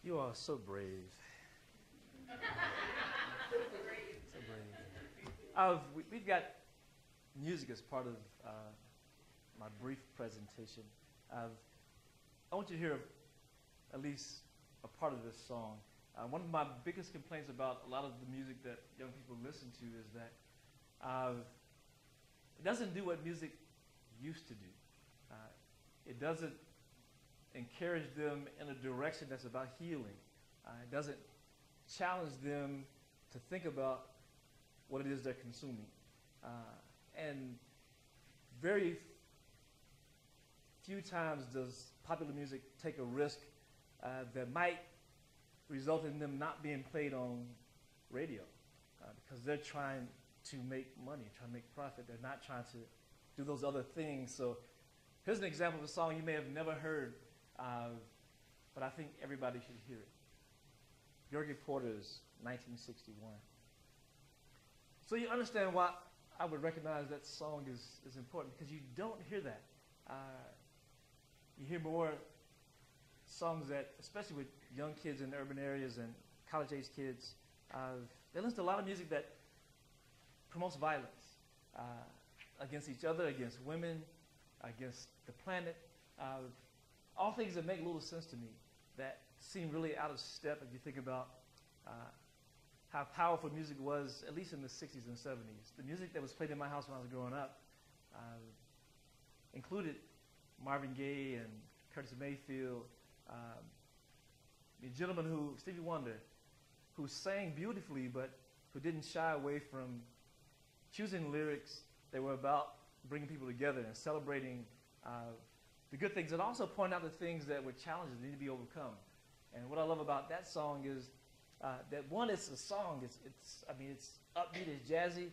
You are so brave. So brave. We've got music as part of my brief presentation. I want you to hear at least a part of this song. One of my biggest complaints about a lot of the music that young people listen to is that it doesn't do what music used to do. It doesn't encourage them in a direction that's about healing. It doesn't challenge them to think about what it is they're consuming. And very few times does popular music take a risk that might result in them not being played on radio because they're trying to make money, trying to make profit. They're not trying to do those other things. So here's an example of a song you may have never heard, but I think everybody should hear it. Gregory Porter's 1961. So you understand why I would recognize that song is important, because you don't hear that. You hear more songs that, especially with young kids in urban areas and college-age kids, they listen to a lot of music that promotes violence against each other, against women, against the planet. All things that make little sense to me, that seem really out of step if you think about how powerful music was, at least in the 60s and 70s. The music that was played in my house when I was growing up included Marvin Gaye and Curtis Mayfield, the gentleman Stevie Wonder, who sang beautifully but who didn't shy away from choosing lyrics that were about bringing people together and celebrating the good things, and also point out the things that were challenges that need to be overcome. And what I love about that song is that one, it's a song. It's upbeat, it's jazzy,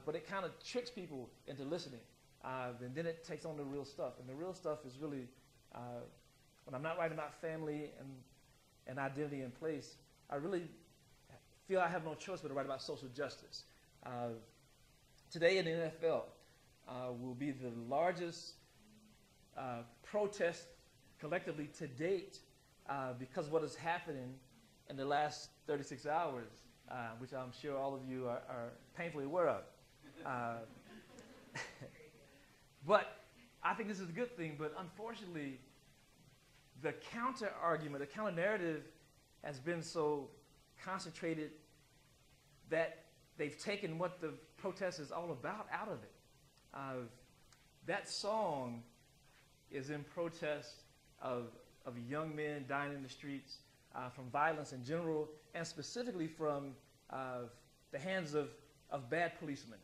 but it kind of tricks people into listening. And then it takes on the real stuff. And the real stuff is really, when I'm not writing about family and identity and place, I really feel I have no choice but to write about social justice. Today in the NFL will be the largest protest collectively to date because of what is happening in the last 36 hours, which I'm sure all of you are painfully aware of. But I think this is a good thing, but unfortunately, the counter-argument, the counter-narrative has been so concentrated that they've taken what the protest is all about out of it. That song is in protest of young men dying in the streets from violence in general, and specifically from the hands of bad policemen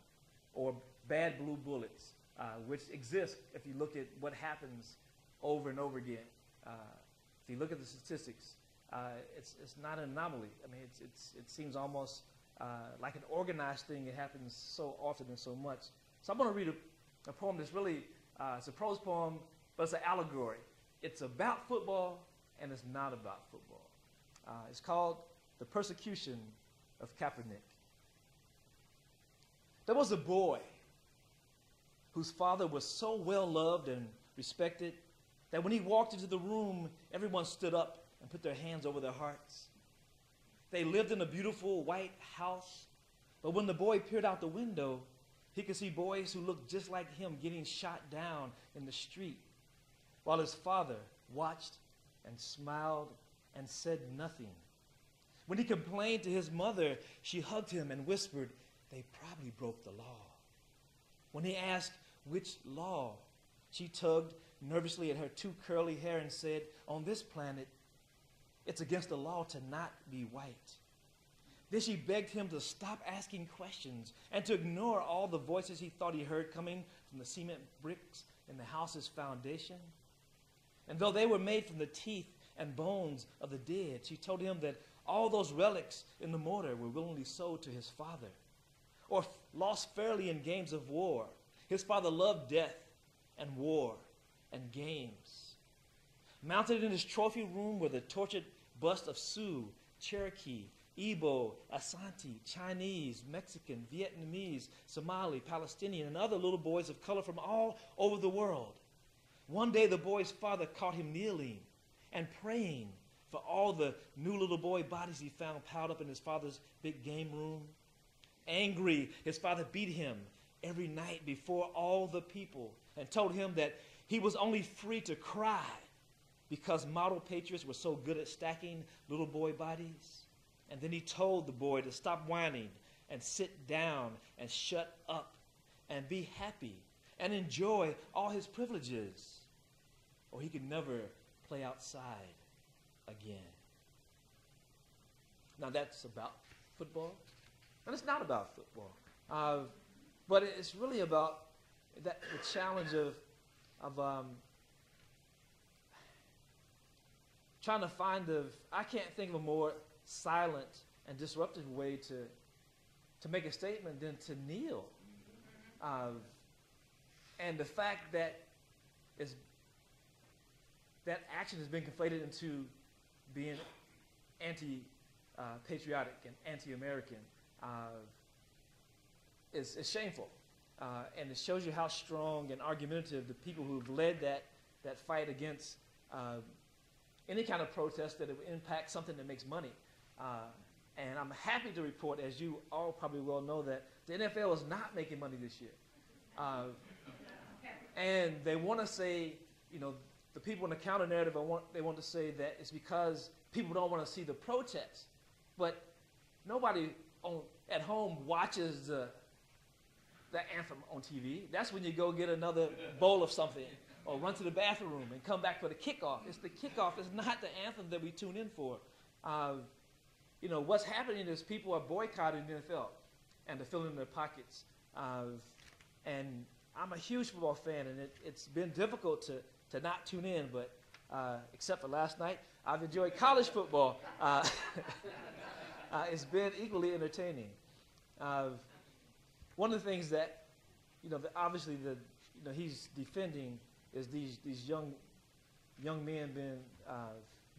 or bad blue bullets, which exist if you look at what happens over and over again. If you look at the statistics, it's not an anomaly. I mean, it seems almost like an organized thing. It happens so often and so much. So I'm going to read a poem that's really, it's a prose poem, but it's an allegory. It's about football, and it's not about football. It's called The Persecution of Kaepernick. There was a boy whose father was so well loved and respected that when he walked into the room, everyone stood up and put their hands over their hearts. They lived in a beautiful white house, but when the boy peered out the window, he could see boys who looked just like him getting shot down in the street, while his father watched and smiled and said nothing. When he complained to his mother, she hugged him and whispered, "They probably broke the law." When he asked which law, she tugged nervously at her too curly hair and said, "On this planet, it's against the law to not be white." Then she begged him to stop asking questions and to ignore all the voices he thought he heard coming from the cement bricks in the house's foundation. And though they were made from the teeth and bones of the dead, she told him that all those relics in the mortar were willingly sold to his father, or lost fairly in games of war. His father loved death and war and games. Mounted in his trophy room were the tortured busts of Sioux, Cherokee, Igbo, Asante, Chinese, Mexican, Vietnamese, Somali, Palestinian, and other little boys of color from all over the world. One day the boy's father caught him kneeling and praying for all the new little boy bodies he found piled up in his father's big game room. Angry, his father beat him every night before all the people and told him that he was only free to cry because model patriots were so good at stacking little boy bodies. And then he told the boy to stop whining and sit down and shut up and be happy and enjoy all his privileges, or he could never play outside again. Now that's about football, and it's not about football, but it's really about the challenge of trying to find I can't think of a more silent and disruptive way to make a statement than to kneel. And the fact that that action has been conflated into being anti-patriotic and anti-American is shameful. And it shows you how strong and argumentative the people who've led that fight against any kind of protest that it would impact something that makes money. And I'm happy to report, as you all probably well know, that the NFL is not making money this year. And they want to say, the people in the counter narrative, they want to say that it's because people don't want to see the protests. But nobody at home watches the anthem on TV. That's when you go get another bowl of something or run to the bathroom and come back for the kickoff. It's the kickoff. It's not the anthem that we tune in for. What's happening is people are boycotting the NFL and they're filling their pockets. And I'm a huge football fan, and it's been difficult to not tune in, but except for last night, I've enjoyed college football. It's been equally entertaining. One of the things that, obviously he's defending is these young men being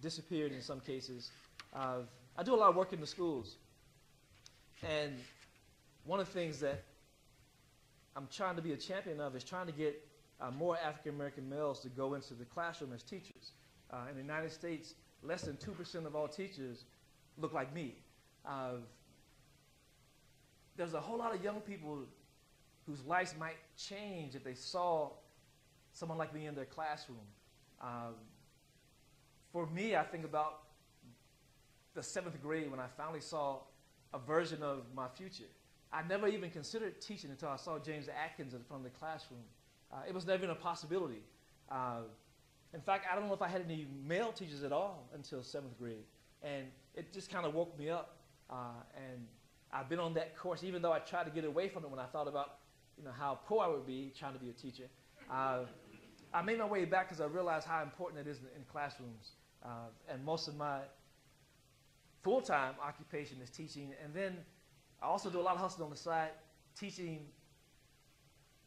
disappeared in some cases. I do a lot of work in the schools, and one of the things that I'm trying to be a champion of is trying to get more African-American males to go into the classroom as teachers. In the United States, less than 2% of all teachers look like me. There's a whole lot of young people whose lives might change if they saw someone like me in their classroom. For me, I think about the 7th grade when I finally saw a version of my future. I never even considered teaching until I saw James Atkins in front of the classroom. It was never even a possibility. In fact, I don't know if I had any male teachers at all until 7th grade. And it just kind of woke me up. And I've been on that course, even though I tried to get away from it when I thought about how poor I would be trying to be a teacher. I made my way back because I realized how important it is in classrooms. And most of my full-time occupation is teaching. And then I also do a lot of hustling on the side, teaching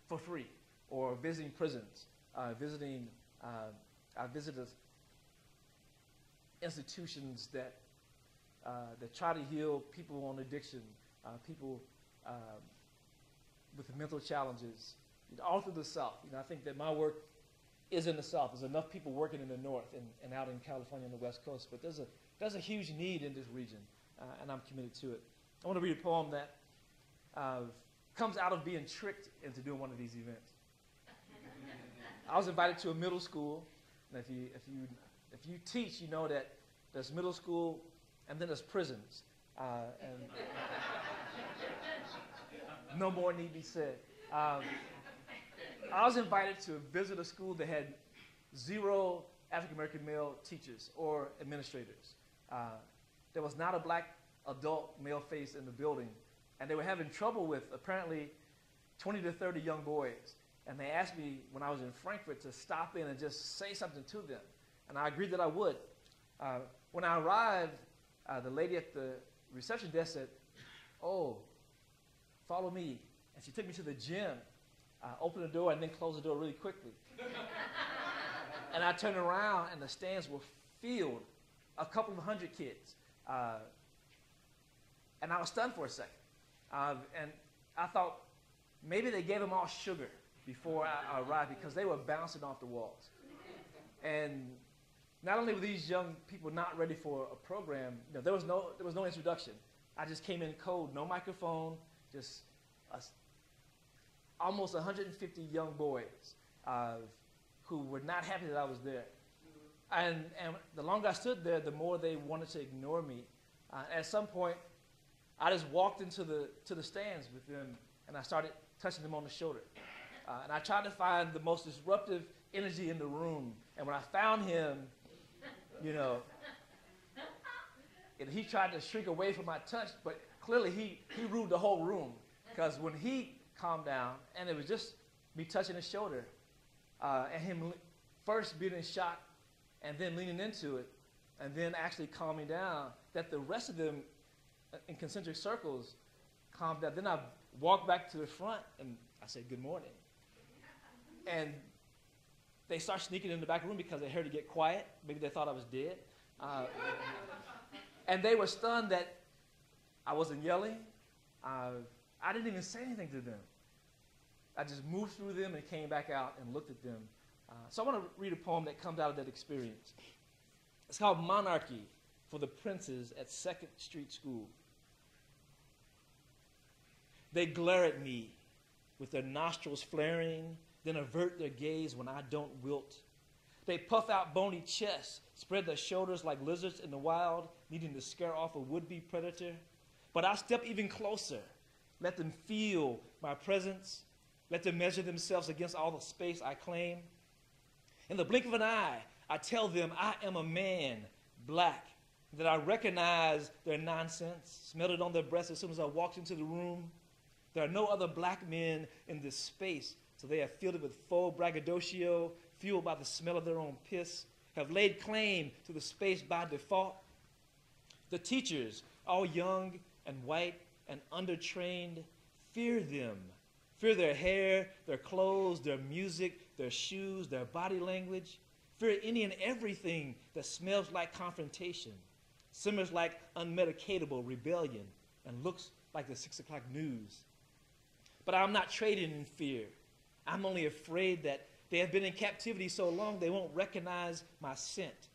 for free or visiting prisons, I visited institutions that try to heal people on addiction, people with mental challenges, all through the South. I think that my work is in the South. There's enough people working in the North and out in California on the West Coast, but there's a huge need in this region, and I'm committed to it. I want to read a poem that comes out of being tricked into doing one of these events. I was invited to a middle school, and if you teach, you know that there's middle school and then there's prisons, and no more need be said. I was invited to visit a school that had 0 African-American male teachers or administrators. There was not a black adult male face in the building, and they were having trouble with apparently 20 to 30 young boys. And they asked me when I was in Frankfurt to stop in and just say something to them. And I agreed that I would. When I arrived, the lady at the reception desk said, "Oh, follow me." And she took me to the gym, opened the door, and then closed the door really quickly. And I turned around, and the stands were filled, a couple of hundred kids. And I was stunned for a second. And I thought maybe they gave them all sugar before I arrived because they were bouncing off the walls. And not only were these young people not ready for a program, there was no introduction. I just came in cold, no microphone, just almost 150 young boys who were not happy that I was there. And the longer I stood there, the more they wanted to ignore me. At some point, I just walked into the stands with them, and I started touching them on the shoulder. And I tried to find the most disruptive energy in the room. And when I found him, and he tried to shrink away from my touch, but clearly he ruled the whole room. Because when he calmed down, and it was just me touching his shoulder, and him first being in shock, and then leaning into it, and then actually calming down, that the rest of them in concentric circles calmed down. Then I walked back to the front, and I said, "Good morning." And they start sneaking in the back room because they heard it get quiet. Maybe they thought I was dead. And they were stunned that I wasn't yelling. I didn't even say anything to them. I just moved through them and came back out and looked at them. So I want to read a poem that comes out of that experience. It's called Monarchy for the Princes at 2nd Street School. They glare at me with their nostrils flaring, then avert their gaze when I don't wilt. They puff out bony chests, spread their shoulders like lizards in the wild, needing to scare off a would-be predator. But I step even closer, let them feel my presence, let them measure themselves against all the space I claim. In the blink of an eye, I tell them I am a man, black, that I recognize their nonsense, smelled it on their breaths as soon as I walked into the room. There are no other black men in this space, so they are filled with faux braggadocio, fueled by the smell of their own piss, have laid claim to the space by default. The teachers, all young and white and undertrained, fear them. Fear their hair, their clothes, their music, their shoes, their body language. Fear any and everything that smells like confrontation, simmers like unmedicatable rebellion, and looks like the 6 o'clock news. But I'm not trading in fear. I'm only afraid that they have been in captivity so long they won't recognize my scent.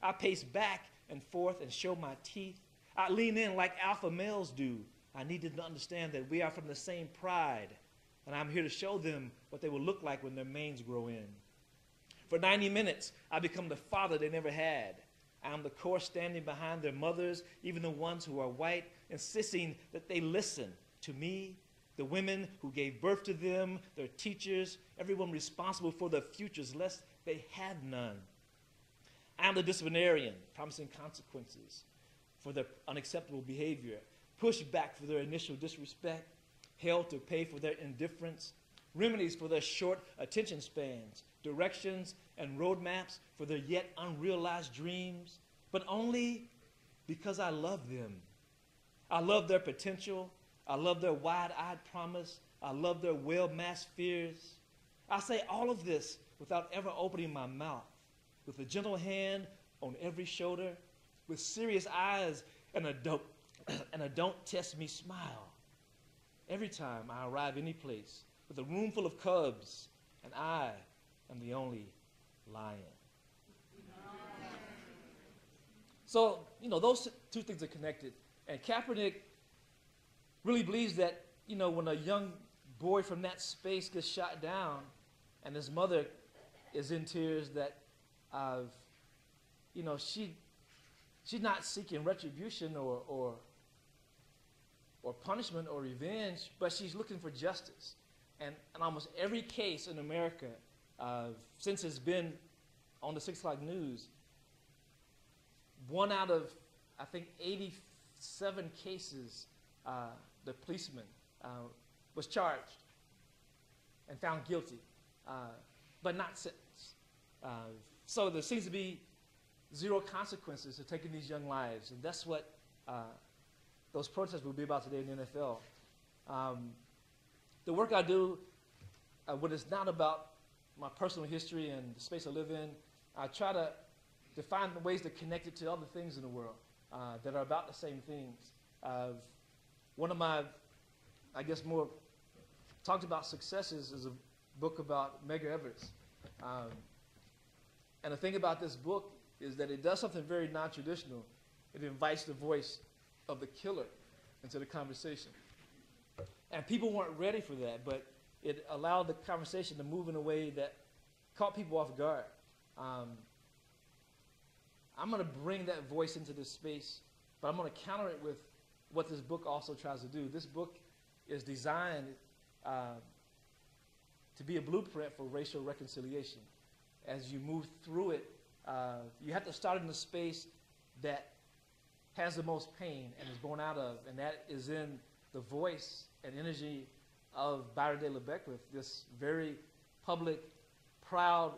I pace back and forth and show my teeth. I lean in like alpha males do. I need them to understand that we are from the same pride, and I'm here to show them what they will look like when their manes grow in. For 90 minutes, I become the father they never had. I am the core standing behind their mothers, even the ones who are white, insisting that they listen to me, the women who gave birth to them, their teachers, everyone responsible for their futures, lest they have none. I am the disciplinarian, promising consequences for their unacceptable behavior, pushed back for their initial disrespect, held to pay for their indifference, remedies for their short attention spans, directions and roadmaps for their yet unrealized dreams, but only because I love them. I love their potential. I love their wide-eyed promise. I love their well-masked fears. I say all of this without ever opening my mouth, with a gentle hand on every shoulder, with serious eyes and a don't test me smile. Every time I arrive any place with a room full of cubs, and I am the only lion. So, those two things are connected. And Kaepernick really believes that, when a young boy from that space gets shot down and his mother is in tears, that, she's not seeking retribution or punishment or revenge, but she's looking for justice. And in almost every case in America, since it's been on the 6 o'clock news, 1 out of, I think, 87 cases, the policeman was charged and found guilty, but not sentenced. So there seems to be zero consequences to taking these young lives, and that's what those protests will be about today in the NFL. The work I do, when it's not about my personal history and the space I live in, I try to find the ways to connect it to other things in the world that are about the same things. One of my, I guess, more talked about successes is a book about Medgar Evers. And the thing about this book is that it does something very non-traditional. It invites the voice of the killer into the conversation. And people weren't ready for that, but it allowed the conversation to move in a way that caught people off guard. I'm going to bring that voice into this space, but I'm going to counter it with what this book also tries to do. This book is designed to be a blueprint for racial reconciliation. As you move through it, you have to start in the space that has the most pain and is born out of, and that is in the voice and energy of Byron De La Beckwith, this very public, proud,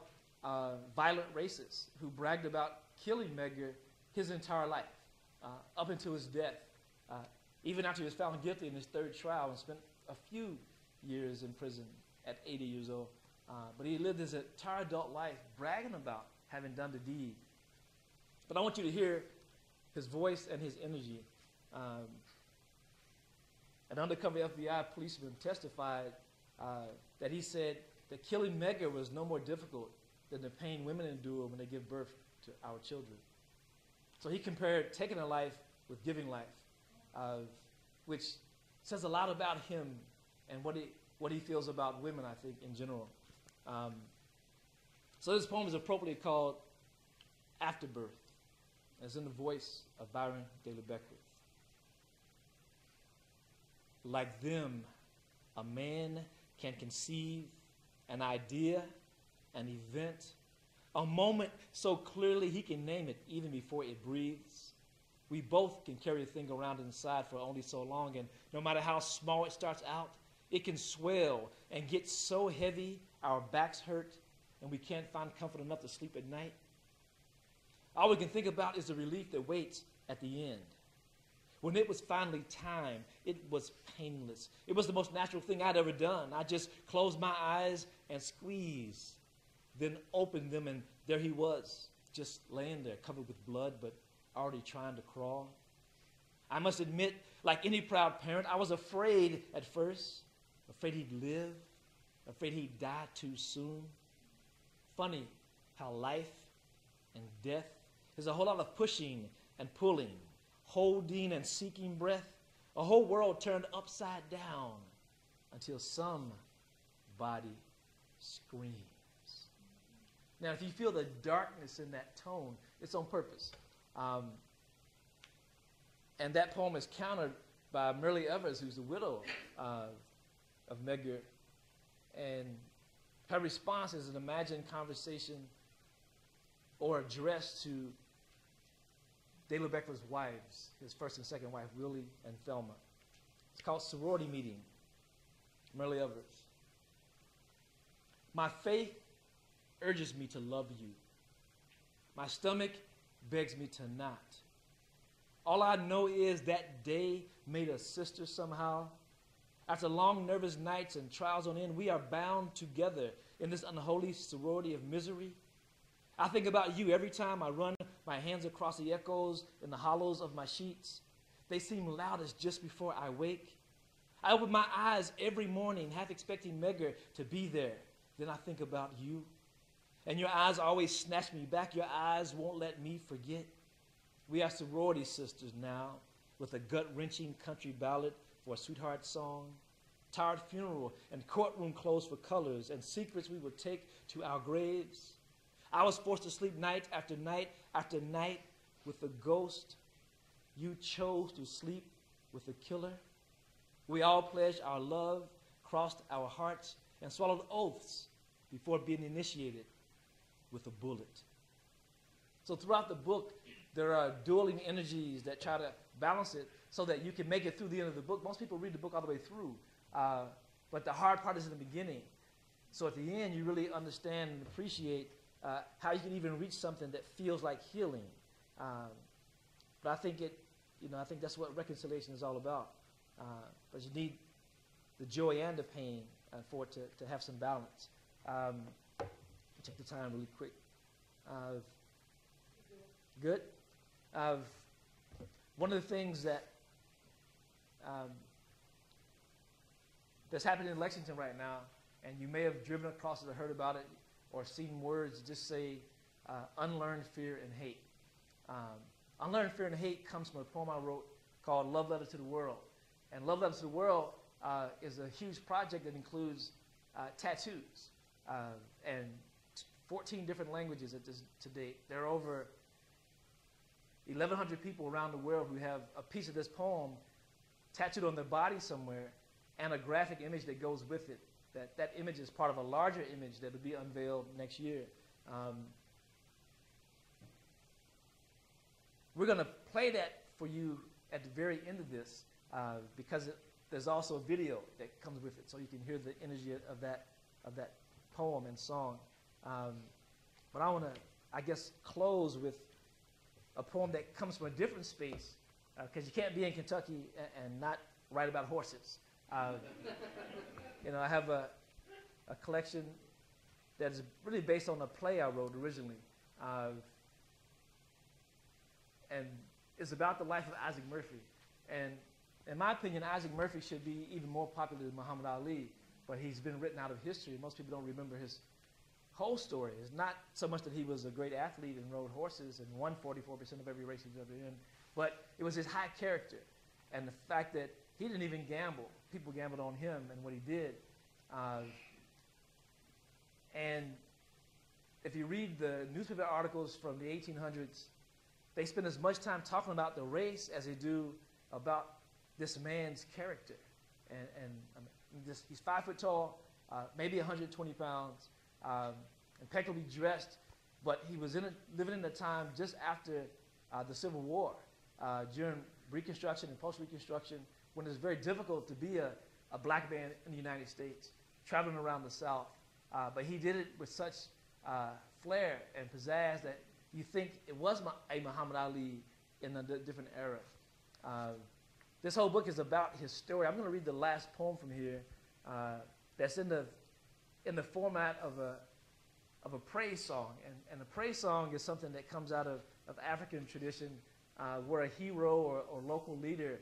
violent racist who bragged about killing Medgar his entire life, up until his death, even after he was found guilty in his third trial and spent a few years in prison at 80 years old. But he lived his entire adult life bragging about having done the deed. But I want you to hear his voice and his energy. An undercover FBI policeman testified that he said that killing Medgar was no more difficult than the pain women endure when they give birth to our children. So he compared taking a life with giving life, which says a lot about him and what he feels about women, I think, in general. So this poem is appropriately called Afterbirth, as in the voice of Byron De La Beckwith. Like them, a man can conceive an idea, an event, a moment so clearly he can name it even before it breathes. We both can carry a thing around inside for only so long, and no matter how small it starts out, it can swell and get so heavy our backs hurt and we can't find comfort enough to sleep at night. All we can think about is the relief that waits at the end. When it was finally time, it was painless. It was the most natural thing I'd ever done. I just closed my eyes and squeezed, then opened them, and there he was, just laying there, covered with blood, but already trying to crawl. I must admit, like any proud parent, I was afraid at first, afraid he'd live, afraid he'd die too soon. Funny how life and death is a whole lot of pushing and pulling, holding and seeking breath, a whole world turned upside down until somebody screams. Now, if you feel the darkness in that tone, it's on purpose. And that poem is countered by Myrlie Evers, who's the widow of Medgar. And her response is an imagined conversation or address to De La Beckwith's wives, his first and second wife, Willie and Thelma. It's called Sorority Meeting. Myrlie Evers. My faith urges me to love you. My stomach begs me to not. All I know is that day made us sisters somehow. After long nervous nights and trials on end, we are bound together in this unholy sorority of misery. I think about you every time I run my hands across the echoes in the hollows of my sheets. They seem loudest just before I wake. I open my eyes every morning, half expecting Medgar to be there. Then I think about you. And your eyes always snatch me back. Your eyes won't let me forget. We are sorority sisters now, with a gut-wrenching country ballad for a sweetheart song, tired funeral and courtroom clothes for colors, and secrets we will take to our graves. I was forced to sleep night after night after night with the ghost. You chose to sleep with the killer. We all pledged our love, crossed our hearts, and swallowed oaths before being initiated with a bullet. So throughout the book, there are dueling energies that try to balance it so that you can make it through the end of the book. Most people read the book all the way through, but the hard part is in the beginning. So at the end, you really understand and appreciate how you can even reach something that feels like healing. But I think I think that's what reconciliation is all about. But you need the joy and the pain for it to have some balance. Take the time really quick. Good? One of the things that that's happening in Lexington right now, and you may have driven across it or heard about it or seen words just say Unlearn Fear and Hate. Unlearn Fear and Hate comes from a poem I wrote called Love Letter to the World. And Love Letter to the World is a huge project that includes tattoos and 14 different languages to date. There are over 1,100 people around the world who have a piece of this poem tattooed on their body somewhere and a graphic image that goes with it. That image is part of a larger image that will be unveiled next year. We're going to play that for you at the very end of this because there's also a video that comes with it, so you can hear the energy of that poem and song. But I want to, I guess, close with a poem that comes from a different space, because you can't be in Kentucky and not write about horses. You know, I have a collection that is really based on a play I wrote originally. And it's about the life of Isaac Murphy. And in my opinion, Isaac Murphy should be even more popular than Muhammad Ali, but he's been written out of history. Most people don't remember his whole story. It's not so much that he was a great athlete and rode horses and won 44% of every race he was ever in, but it was his high character and the fact that he didn't even gamble. People gambled on him and what he did. And if you read the newspaper articles from the 1800s, they spend as much time talking about the race as they do about this man's character. He's 5 foot tall, maybe 120 pounds, impeccably dressed, but he was living in a time just after the Civil War, during Reconstruction and post-Reconstruction, when it was very difficult to be a black man in the United States, traveling around the South. But he did it with such flair and pizzazz that you think it was a Muhammad Ali in a different era. This whole book is about his story. I'm going to read the last poem from here that's in the format of a praise song. And a praise song is something that comes out of African tradition where a hero or local leader,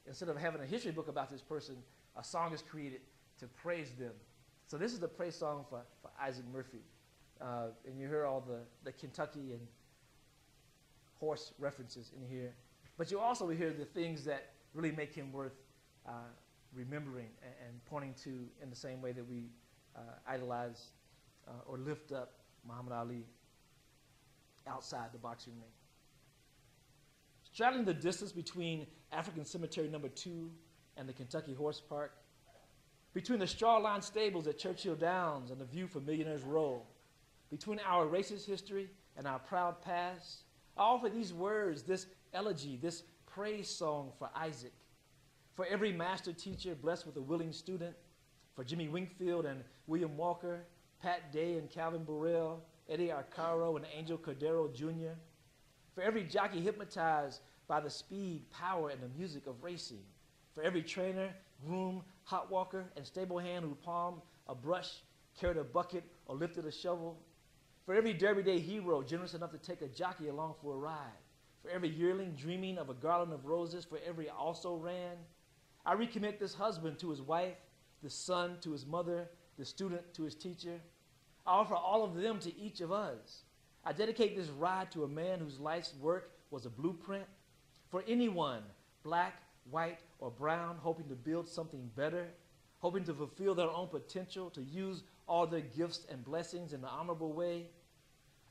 instead of having a history book about this person, a song is created to praise them. So this is the praise song for Isaac Murphy. And you hear all the Kentucky and horse references in here. But you also hear the things that really make him worth remembering and pointing to in the same way that we idolize or lift up Muhammad Ali outside the boxing ring. Straddling the distance between African Cemetery No. 2 and the Kentucky Horse Park, between the straw-lined stables at Churchill Downs and the view from Millionaire's Row, between our racist history and our proud past, I offer these words, this elegy, this praise song for Isaac, for every master teacher blessed with a willing student, for Jimmy Wingfield and William Walker, Pat Day and Calvin Burrell, Eddie Arcaro and Angel Cordero Jr., for every jockey hypnotized by the speed, power, and the music of racing, for every trainer, groom, hot walker, and stable hand who palmed a brush, carried a bucket, or lifted a shovel, for every Derby Day hero generous enough to take a jockey along for a ride, for every yearling dreaming of a garland of roses, for every also ran, I recommit this husband to his wife, this son to his mother, this student to his teacher. I offer all of them to each of us. I dedicate this ride to a man whose life's work was a blueprint for anyone, black, white, or brown, hoping to build something better, hoping to fulfill their own potential, to use all their gifts and blessings in an honorable way.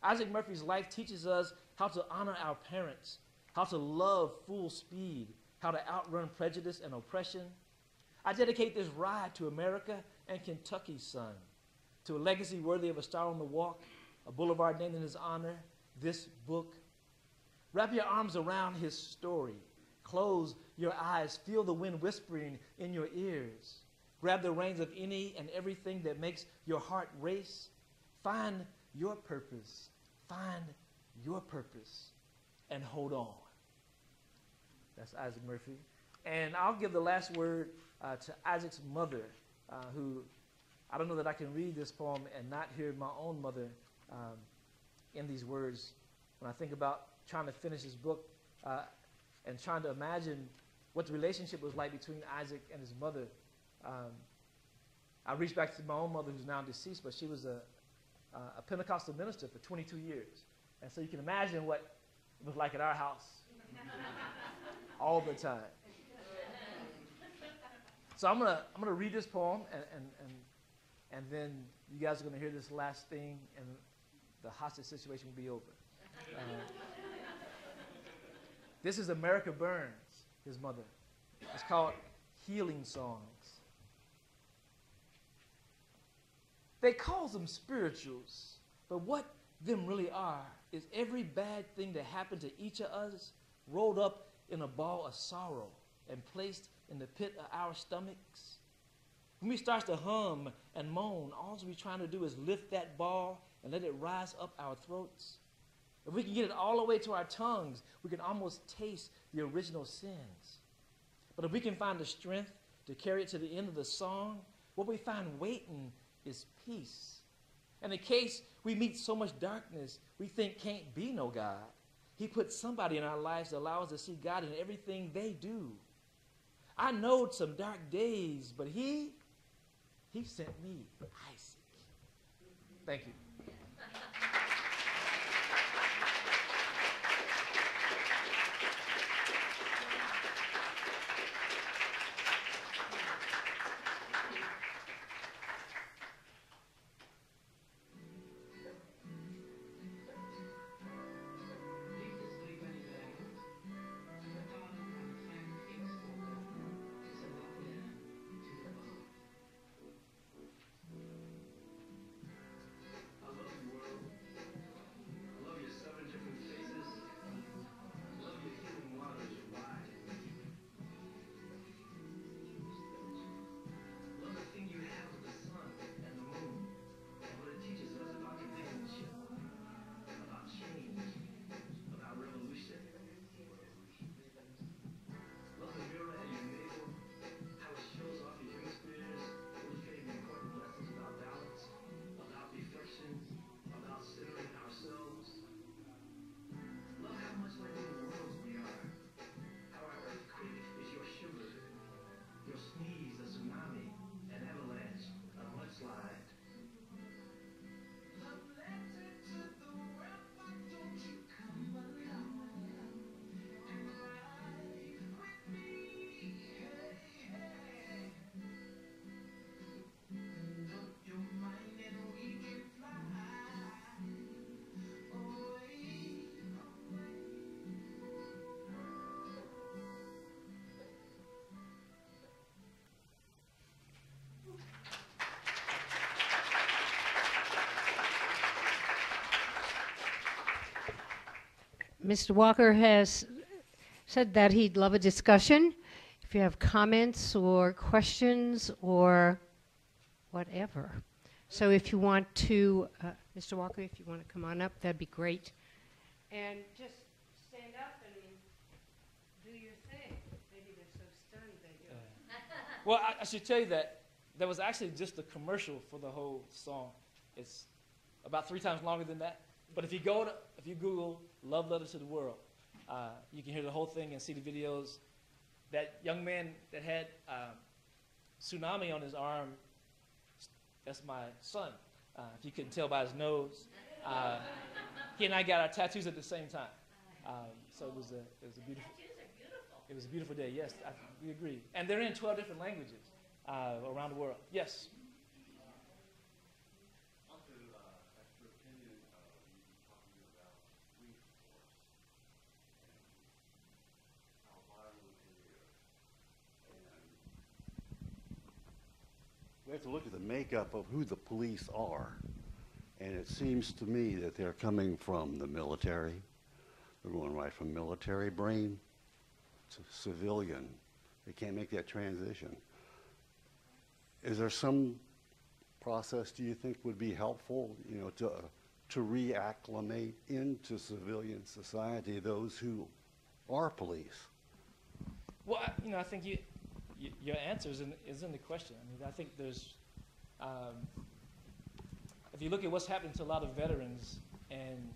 Isaac Murphy's life teaches us how to honor our parents, how to love full speed, how to outrun prejudice and oppression. I dedicate this ride to America and Kentucky's son, to a legacy worthy of a star on the walk, a boulevard named in his honor, this book. Wrap your arms around his story. Close your eyes. Feel the wind whispering in your ears. Grab the reins of any and everything that makes your heart race. Find your purpose. Find your purpose and hold on. That's Isaac Murphy. And I'll give the last word to Isaac's mother, who, I don't know that I can read this poem and not hear my own mother in these words. When I think about trying to finish this book and trying to imagine what the relationship was like between Isaac and his mother, I reached back to my own mother, who's now deceased, but she was a Pentecostal minister for 22 years. And so you can imagine what it was like at our house all the time. So I'm gonna read this poem, and then you guys are gonna hear this last thing, and the hostage situation will be over. This is America Burns, his mother. It's called Healing Songs. They call them spirituals, but what them really are is every bad thing that happened to each of us rolled up in a ball of sorrow and placed in the pit of our stomachs. When we start to hum and moan, all we're trying to do is lift that ball and let it rise up our throats. If we can get it all the way to our tongues, we can almost taste the original sins. But if we can find the strength to carry it to the end of the song, what we find waiting is peace. And in case we meet so much darkness we think can't be no God, he put somebody in our lives that allows us to see God in everything they do. I know some dark days, but he sent me Isaac. Thank you. Mr. Walker has said that he'd love a discussion. If you have comments or questions or whatever. So if you want to, Mr. Walker, if you want to come on up, that'd be great. And just stand up and do your thing. Maybe they're so stunned that you're... Well, I should tell you that there was actually just a commercial for the whole song. It's about 3 times longer than that. But if you Google "Love Letter to the World," you can hear the whole thing and see the videos. That young man that had tsunami on his arm, that's my son. If you couldn't tell by his nose, he and I got our tattoos at the same time. So it was a beautiful. Tattoos are beautiful. It was a beautiful day. Yes, we agree. And they're in 12 different languages around the world. Yes. We have to look at the makeup of who the police are. And it seems to me that they're coming from the military. They're going right from military brain to civilian. They can't make that transition. Is there some process, do you think, would be helpful, to reacclimate into civilian society those who are police? Well, I think your answer is in the question. I mean, I think there's, if you look at what's happening to a lot of veterans and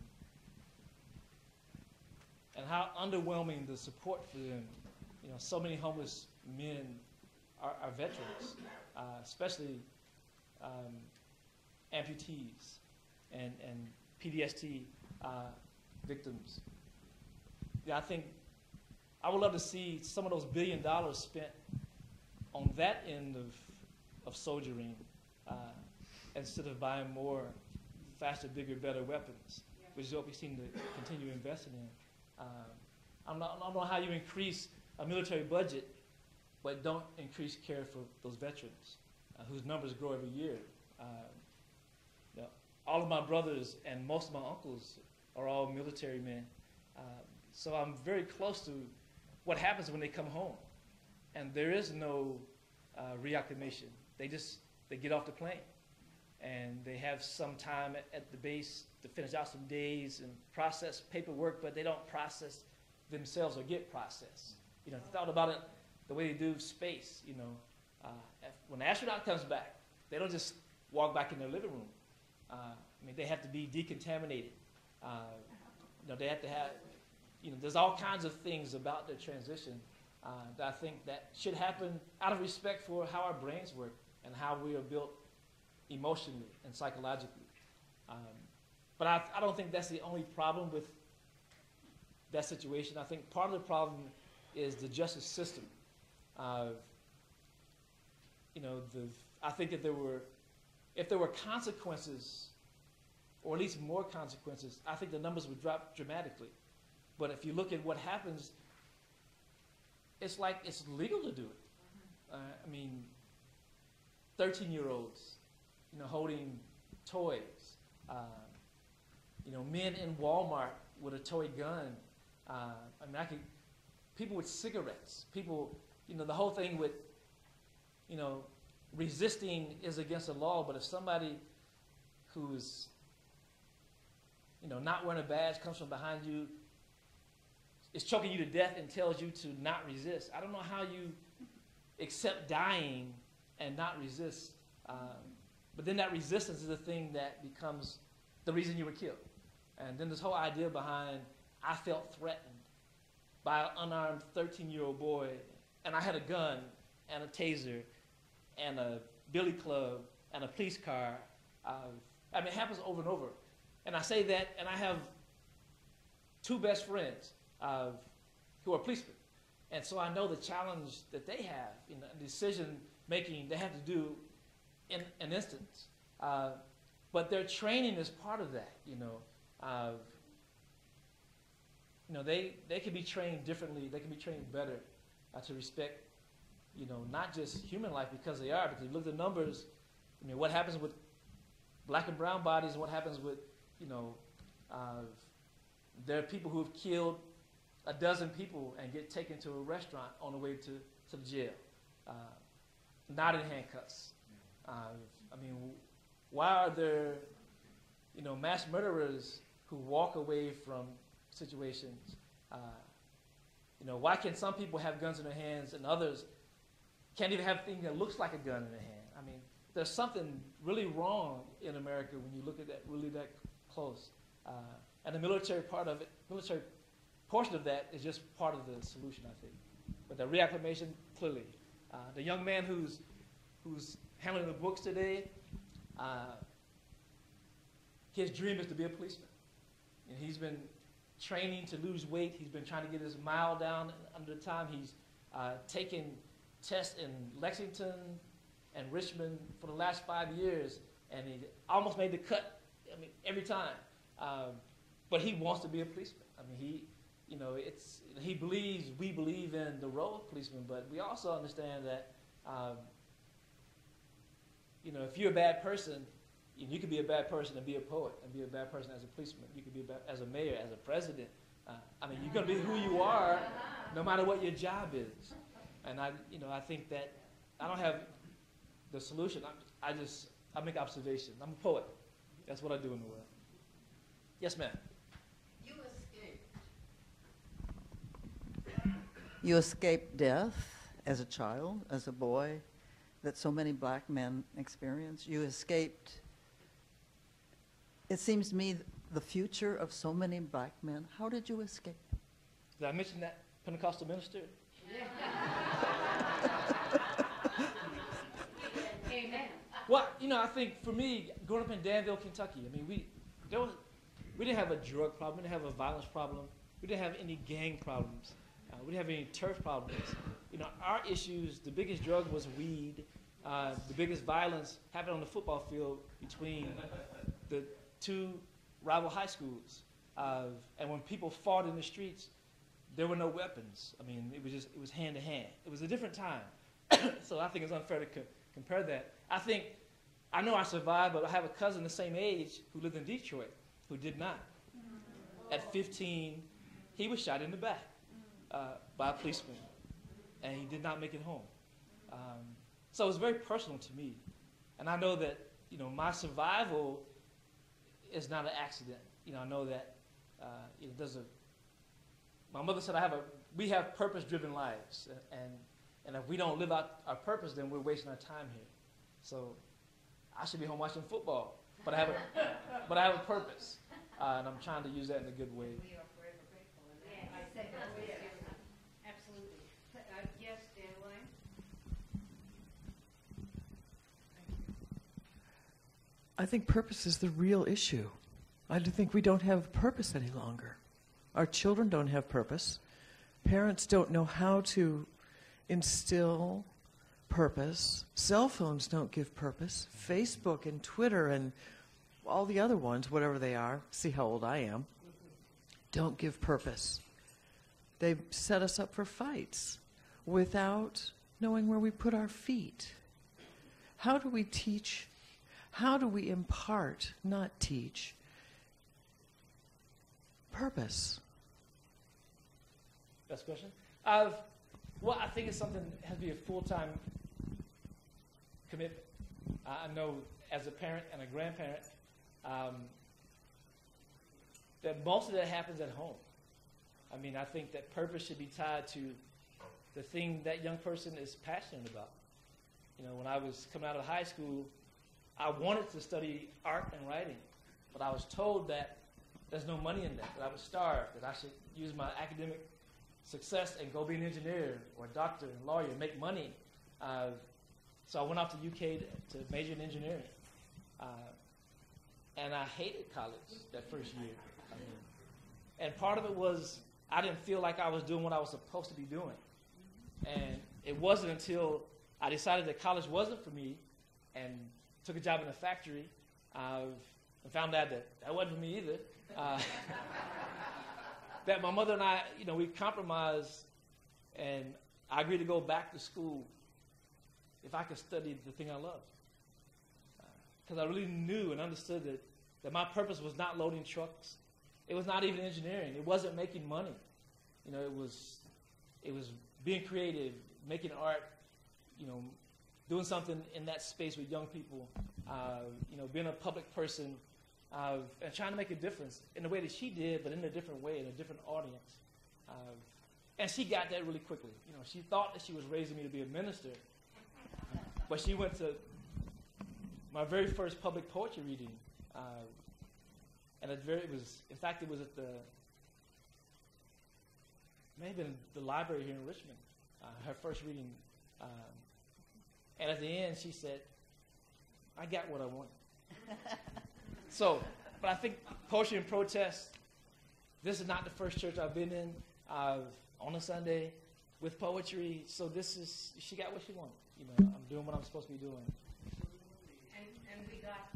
how underwhelming the support for them, so many homeless men are veterans, especially amputees. and PTSD victims. Yeah, I think I would love to see some of those $1 billion spent on that end of soldiering instead of buying more faster, bigger, better weapons, which is what we seem to continue investing in. I don't know how you increase a military budget but don't increase care for those veterans whose numbers grow every year. You know, all of my brothers and most of my uncles are all military men. So I'm very close to what happens when they come home. And there is no reacclimation. They get off the plane and they have some time at the base to finish out some days and process paperwork, but they don't process themselves or get processed. You know, if you thought about it the way they do space, you know, when an astronaut comes back, they don't just walk back in their living room. I mean, they have to be decontaminated. You know, they have to have, you know, there's all kinds of things about their transition that I think that should happen out of respect for how our brains work and how we are built emotionally and psychologically. But I don't think that's the only problem with that situation. I think part of the problem is the justice system. You know, I think if there were consequences, or at least more consequences, I think the numbers would drop dramatically. But if you look at what happens, it's like it's legal to do it. I mean, 13-year-olds, you know, holding toys. You know, men in Walmart with a toy gun. I mean, people with cigarettes. People, you know, the whole thing with, you know, resisting is against the law, but if somebody who's, you know, not wearing a badge comes from behind you, is choking you to death and tells you to not resist, I don't know how you accept dying and not resist. But then that resistance is the thing that becomes the reason you were killed. And then this whole idea behind, I felt threatened by an unarmed 13-year-old boy, and I had a gun and a taser and a billy club and a police car. I mean, it happens over and over. And I say that, and I have two best friends who are policemen. And so I know the challenge that they have in the decision making they have to do in an instance. But their training is part of that, you know. You know, they can be trained differently. They can be trained better to respect, you know, not just human life because they are. Because if you look at the numbers, I mean, what happens with black and brown bodies and what happens with, you know, there are people who have killed a dozen people and get taken to a restaurant on the way to the jail, not in handcuffs. I mean, why are there, you know, mass murderers who walk away from situations? You know, why can some people have guns in their hands and others can't even have a thing that looks like a gun in their hand? I mean, there's something really wrong in America when you look at that really that close. And the military part of it, military portion of that is just part of the solution, I think. But the reacclimation, clearly. The young man who's handling the books today, his dream is to be a policeman. And he's been training to lose weight. He's been trying to get his mile down under the time. He's taken tests in Lexington and Richmond for the last 5 years, and he almost made the cut, I mean, every time. But he wants to be a policeman. I mean, you know, we believe in the role of policeman, but we also understand that, you know, if you're a bad person, you can be a bad person and be a poet, and be a bad person as a policeman. You can be as a mayor, as a president. I mean, you're going to be who you are, no matter what your job is. And I think that I don't have the solution. I make observations. I'm a poet. That's what I do in the world. Yes, ma'am. You escaped death as a child, as a boy, that so many black men experience. You escaped, it seems to me, the future of so many black men. How did you escape? Did I mention that Pentecostal minister? Amen. Well, you know, I think for me, growing up in Danville, Kentucky, I mean, We didn't have a drug problem. We didn't have a violence problem. We didn't have any gang problems. We didn't have any turf problems. You know, our issues, the biggest drug was weed. The biggest violence happened on the football field between the two rival high schools. And when people fought in the streets, there were no weapons. I mean, it was hand to hand. It was a different time. So I think it's unfair to compare that. I know I survived, but I have a cousin the same age who lived in Detroit who did not. At 15, he was shot in the back by a policeman, and he did not make it home. So it's very personal to me. And I know that, you know, my survival is not an accident. You know, I know that my mother said we have purpose-driven lives, and if we don't live out our purpose, then we're wasting our time here. So I should be home watching football, but I have a purpose, and I'm trying to use that in a good way. We are forever grateful. And I say absolutely. Yes, Dandelion? I think purpose is the real issue. I do think we don't have purpose any longer. Our children don't have purpose. Parents don't know how to instill purpose. Cell phones don't give purpose. Facebook and Twitter and all the other ones, whatever they are, see how old I am, don't give purpose. They set us up for fights without knowing where we put our feet. How do we teach? How do we impart, not teach, purpose? Best question? Well, I think it's something that has to be a full-time commitment. I know as a parent and a grandparent that most of that happens at home. I mean, I think that purpose should be tied to the thing that young person is passionate about. You know, when I was coming out of high school, I wanted to study art and writing, but I was told that there's no money in that I was starved, that I should use my academic success and go be an engineer or a doctor and lawyer and make money. So I went off to UK to major in engineering. And I hated college that first year. I mean, and part of it was I didn't feel like I was doing what I was supposed to be doing. And it wasn't until I decided that college wasn't for me and took a job in a factory and found out that that wasn't for me either. That my mother and I, you know, we compromised, and I agreed to go back to school if I could study the thing I loved. Because I really knew and understood that my purpose was not loading trucks. It was not even engineering. It wasn't making money. You know, it was being creative, making art, you know, doing something in that space with young people, you know, being a public person, and trying to make a difference in the way that she did, but in a different way, in a different audience. And she got that really quickly. You know, she thought that she was raising me to be a minister, but she went to my very first public poetry reading, and it was at the, maybe in the library here in Richmond, her first reading. And at the end, she said, I got what I wanted. So, but I think poetry and protest, this is not the first church I've been in on a Sunday with poetry. So she got what she wanted. You know, I'm doing what I'm supposed to be doing. And we got